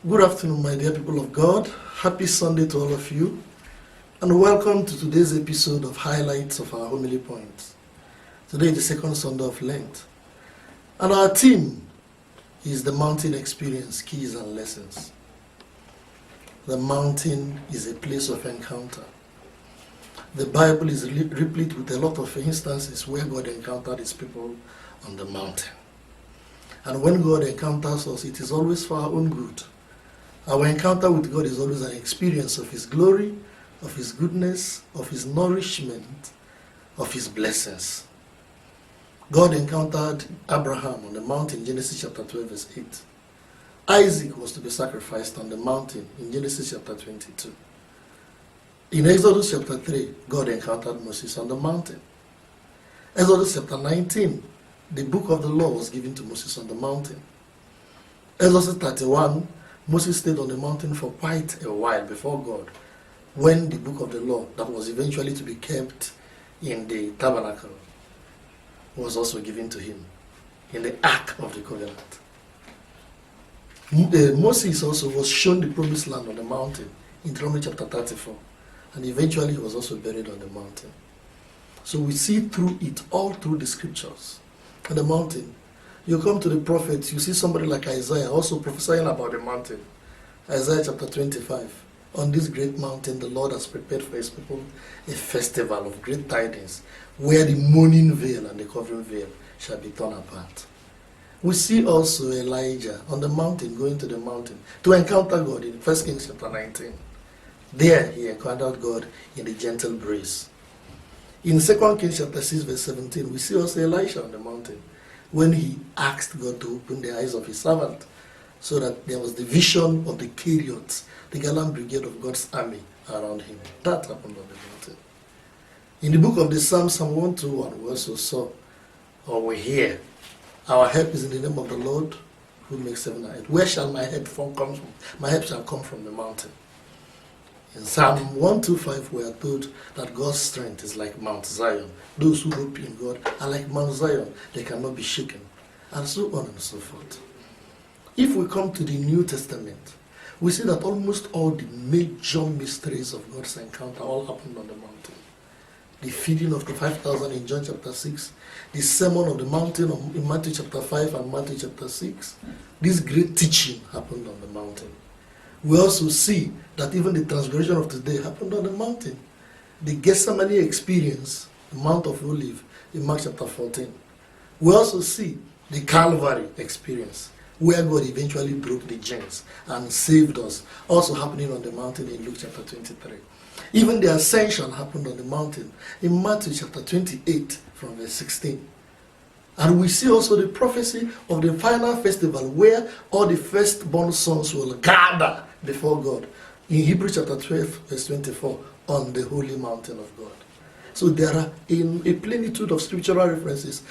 Good afternoon, my dear people of God. Happy Sunday to all of you, and welcome to today's episode of Highlights of our Homily Points. Today is the second Sunday of Lent, and our theme is the mountain experience, keys and lessons. The mountain is a place of encounter. The Bible is replete with a lot of instances where God encountered his people on the mountain. And when God encounters us, it is always for our own good. Our encounter with God is always an experience of his glory, of his goodness, of his nourishment, of his blessings. God encountered Abraham on the mountain, Genesis chapter 12, verse 8. Isaac was to be sacrificed on the mountain in Genesis chapter 22. In Exodus chapter 3, God encountered Moses on the mountain. Exodus chapter 19, the book of the law was given to Moses on the mountain. Exodus 31, Moses stayed on the mountain for quite a while before God, when the book of the law that was eventually to be kept in the tabernacle was also given to him, in the Ark of the Covenant. Moses also was shown the promised land on the mountain in Deuteronomy chapter 34, and eventually he was also buried on the mountain. So we see through it, all through the scriptures, on the mountain. You come to the prophets, you see somebody like Isaiah also prophesying about the mountain. Isaiah chapter 25. On this great mountain, the Lord has prepared for his people a festival of great tidings, where the mourning veil and the covering veil shall be torn apart. We see also Elijah on the mountain, going to the mountain to encounter God in 1 Kings chapter 19. There he encountered God in the gentle breeze. In 2 Kings chapter 6 verse 17, we see also Elisha on the mountain, when he asked God to open the eyes of his servant, so that there was the vision of the chariots, the gallant brigade of God's army around him. That happened on the mountain. In the book of the Psalms, Psalm 121, we also saw, or we hear, our help is in the name of the Lord, who makes heaven and earth. Where shall my help come from? My help shall come from the mountain. In Psalm 125, we are told that God's strength is like Mount Zion. Those who hope in God are like Mount Zion. They cannot be shaken. And so on and so forth. If we come to the New Testament, we see that almost all the major mysteries of God's encounter all happened on the mountain. The feeding of the 5,000 in John chapter 6, the Sermon on the Mountain in Matthew chapter 5 and Matthew chapter 6, this great teaching happened on the mountain. We also see that even the transgression of today happened on the mountain. The Gethsemane experience, the Mount of Olives, in Mark chapter 14. We also see the Calvary experience, where God eventually broke the chains and saved us, also happening on the mountain in Luke chapter 23. Even the ascension happened on the mountain in Matthew chapter 28 from verse 16. And we see also the prophecy of the final festival, where all the firstborn sons will gather before God in Hebrews chapter 12 verse 24 on the holy mountain of God. So there are in a plenitude of scriptural references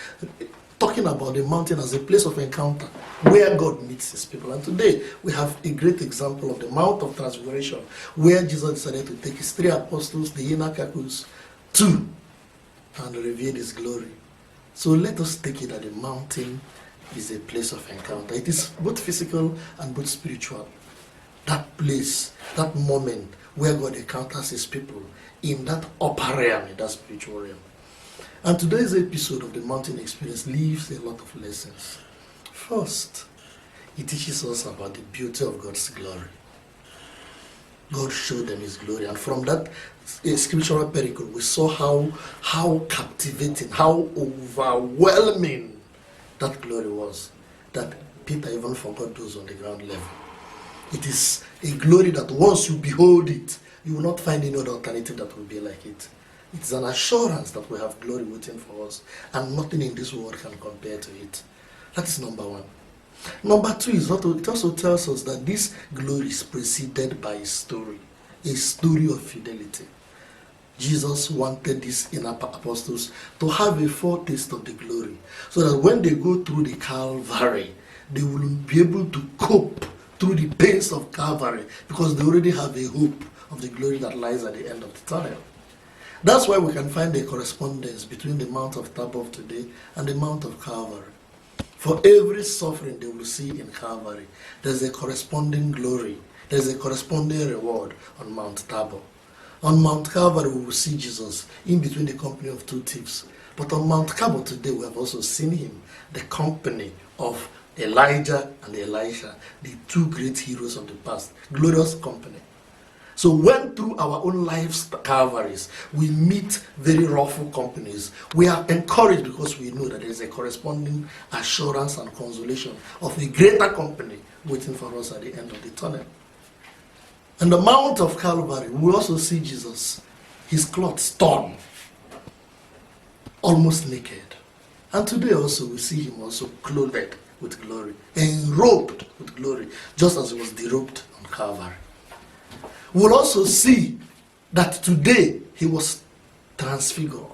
talking about the mountain as a place of encounter where God meets his people. And today we have a great example of the Mount of Transfiguration, where Jesus decided to take his 3 apostles, the inner circles, to and reveal his glory. So let us take it that the mountain is a place of encounter. It is both physical and both spiritual. That place, that moment where God encounters his people in that upper realm, in that spiritual realm. And today's episode of the mountain experience leaves a lot of lessons. First, it teaches us about the beauty of God's glory. God showed them his glory, and from that scriptural pericle, we saw how captivating, how overwhelming that glory was, that Peter even forgot those on the ground level. It is a glory that once you behold it, you will not find any other alternative that will be like it. It's an assurance that we have glory waiting for us, and nothing in this world can compare to it. That is number one. Number two is it also tells us that this glory is preceded by a story of fidelity. Jesus wanted these inner apostles to have a foretaste of the glory, so that when they go through the Calvary, they will be able to cope through the pains of Calvary, because they already have a hope of the glory that lies at the end of the tunnel. That's why we can find a correspondence between the Mount of Tabor today and the Mount of Calvary. For every suffering they will see in Calvary, there's a corresponding glory, there's a corresponding reward on Mount Tabor. On Mount Calvary, we will see Jesus in between the company of two thieves. But on Mount Tabor today, we have also seen him, the company of Elijah and Elisha, the two great heroes of the past. Glorious company. So when through our own lives, Calvaries, we meet very wrathful companies, we are encouraged because we know that there is a corresponding assurance and consolation of a greater company waiting for us at the end of the tunnel. On the Mount of Calvary, we also see Jesus, his clothes torn, almost naked. And today also we see him also clothed with glory, enrobed with glory, just as he was derobed on Calvary. We'll also see that today he was transfigured.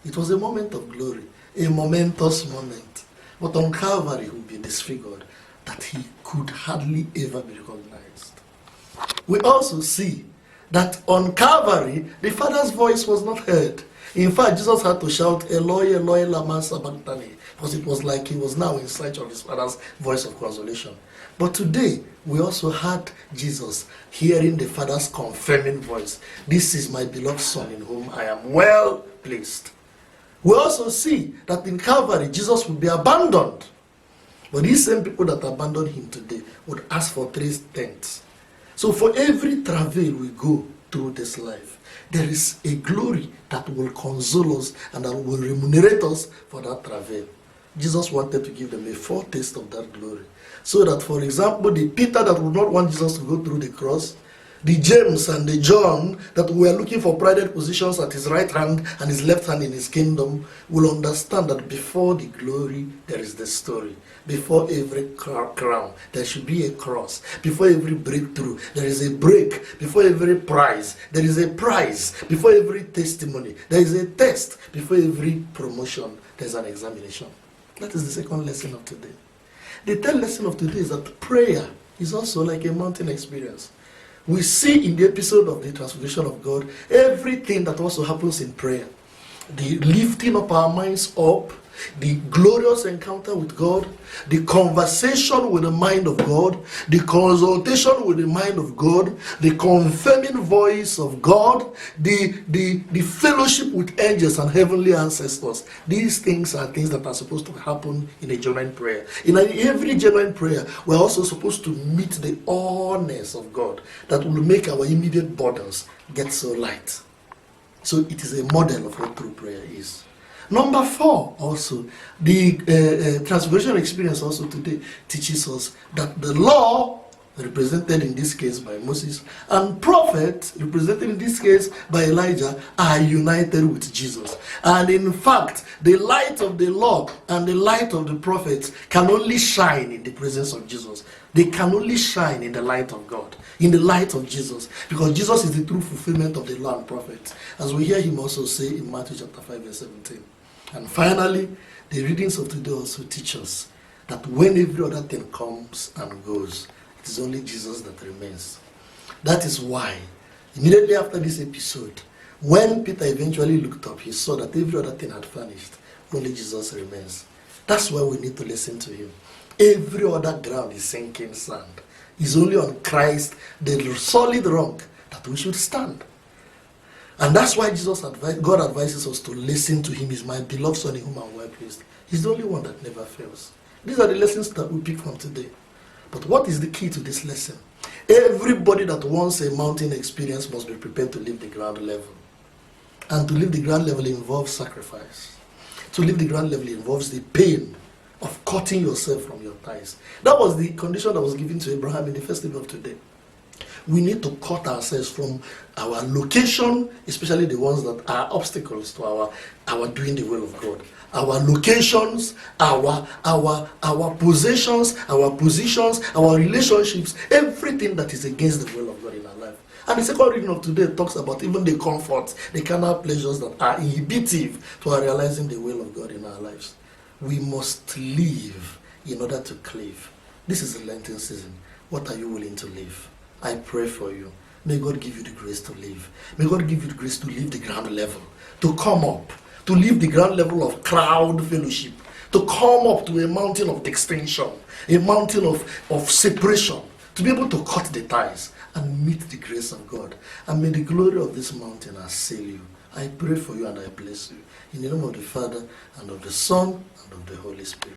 It was a moment of glory, a momentous moment. But on Calvary he will be disfigured, that he could hardly ever be recognized. We also see that on Calvary, the Father's voice was not heard. In fact, Jesus had to shout, Eloi, Eloi, lama sabachthani, because it was like he was now in search of his Father's voice of consolation. But today, we also had Jesus hearing the Father's confirming voice. This is my beloved Son in whom I am well pleased. We also see that in Calvary, Jesus will be abandoned. But these same people that abandoned him today would ask for 3 tenths. So for every travail we go through this life, there is a glory that will console us and that will remunerate us for that travail. Jesus wanted to give them a foretaste of that glory. So that, for example, the Peter that would not want Jesus to go through the cross, the James and the John that were looking for prided positions at his right hand and his left hand in his kingdom will understand that before the glory there is the story. Before every crown there should be a cross. Before every breakthrough there is a break. Before every prize there is a prize. Before every testimony there is a test. Before every promotion there is an examination. That is the second lesson of today. The third lesson of today is that prayer is also like a mountain experience. We see in the episode of the transformation of God everything that also happens in prayer. The lifting of our minds up, the glorious encounter with God, the conversation with the mind of God, the consultation with the mind of God, the confirming voice of God, the fellowship with angels and heavenly ancestors. These things are things that are supposed to happen in a genuine prayer. In every genuine prayer, we're also supposed to meet the awness of God that will make our immediate burdens get so light. So it is a model of what true prayer is. Number 4, also, the transformation experience also today teaches us that the law, represented in this case by Moses, and prophet, represented in this case by Elijah, are united with Jesus. And in fact, the light of the law and the light of the prophets can only shine in the presence of Jesus. They can only shine in the light of God, in the light of Jesus, because Jesus is the true fulfillment of the law and prophets, as we hear him also say in Matthew chapter 5 verse 17. And finally, the readings of today also teach us that when every other thing comes and goes, it is only Jesus that remains. That is why, immediately after this episode, when Peter eventually looked up, he saw that every other thing had vanished. Only Jesus remains. That's why we need to listen to him. Every other ground is sinking sand. It's only on Christ, the solid rock, that we should stand. And that's why God advises us to listen to him. He's my beloved Son in whom I'm well pleased. He's the only one that never fails. These are the lessons that we pick from today. But what is the key to this lesson? Everybody that wants a mountain experience must be prepared to leave the ground level. And to leave the ground level involves sacrifice. To leave the ground level involves the pain of cutting yourself from your ties. That was the condition that was given to Abraham in the festival of today. We need to cut ourselves from our location, especially the ones that are obstacles to our doing the will of God. Our locations, our possessions, our positions, our relationships, everything that is against the will of God in our life. And the second reading of today talks about even the comforts, the carnal pleasures that are inhibitive to our realizing the will of God in our lives. We must live in order to cleave. This is the Lenten season. What are you willing to live? I pray for you. May God give you the grace to live. May God give you the grace to leave the ground level, to come up, to leave the ground level of crowd fellowship, to come up to a mountain of extinction, a mountain of separation, to be able to cut the ties and meet the grace of God. And may the glory of this mountain assail you. I pray for you and I bless you. In the name of the Father, and of the Son, and of the Holy Spirit.